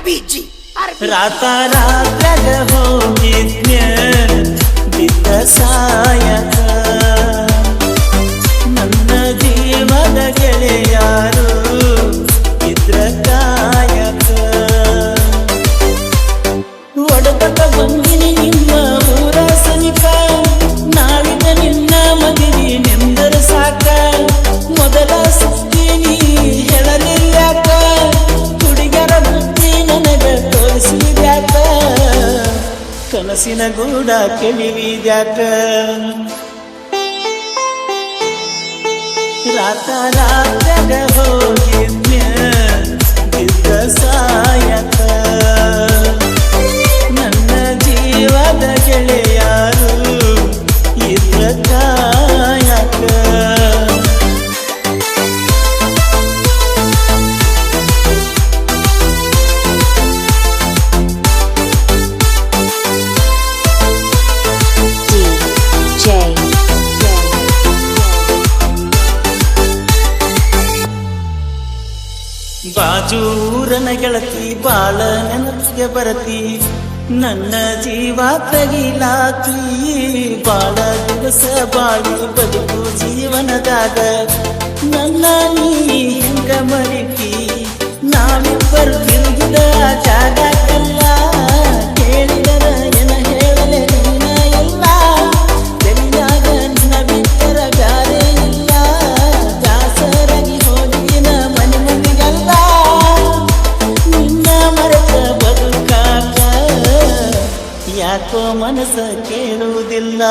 RBG ರಾತ ರಾತ್ರಾಗ ಹೋಗಿದ್ನ್ಯ ಬಿದ್ದ ಸಾಯಕ ನನ್ನ ಜೀವದ ಗೆಳೆಯಾರು ಇದ್ರ ಕಾಯಕ ಒಡಪಟ ಬಂದಿನಿ ನಿಮ್ಮ ಊರ ಸನಿಕ ನಾಳಿದ ನಿನ್ನ ಮದುವೆ ನೆಂದರ ಸಾಕ ಮೊದಲ ಸುತ್ತೀನಿ ಹೇಳಲಿಲ್ಲಾಕ ಹುಡುಗರ ಬುದ್ಧಿ ನನಗ ತೋರಿಸಿದ್ಯಾಕ ಕನಸಿನ ಗೂಡ ಕೆಳಿವಿದ್ಯಾಕ ರಾತ ರಾತ್ರಾಗ ಹೋಗಿದ್ನ್ಯ ಬಿದ್ದ ಸಾಯಕ ನನ್ನ ಜೀವದ ಗೆಳೆಯಾರು ಇದ್ರ ಕಾಯಕ ಬಾಜೂರನ ಗೆಳತಿ ಬಾಳ ನೆನಪಿಗೆ ಬರತಿ ನನ್ನ ಜೀವ ತಗಿಲಾತಿ ಬಾಳ ದಿವಸ ಬಾಳಿ ಬದುಕು ಜೀವನದಾಗ ನನ್ನ ನೀ ಹೆಂಗ ಮರಿತಿ ನಾವಿಬ್ಬರು ತಿರುಗಿದ ಜಾಗಕ್ಕೆಲ್ಲ ಕೇಳಿದರ ಏನ ಹೇಳಲೆ ನೀನ ಎಲ್ಲ ತೆಲಿಯಾಗ ನಿನ್ನ ಬಿಟ್ಟರ ಗಾರೆ ಇಲ್ಲ ದಾಸರಾಗಿ ಹೋಗಿನ ಮನೆ ಮಂದಿಗೆಲ್ಲ ನಿನ್ನ ಮರೆತ ಬದುಕಾಕ ಯಾಕೋ ಮನಸ್ಸ ಕೇಳುವುದಿಲ್ಲ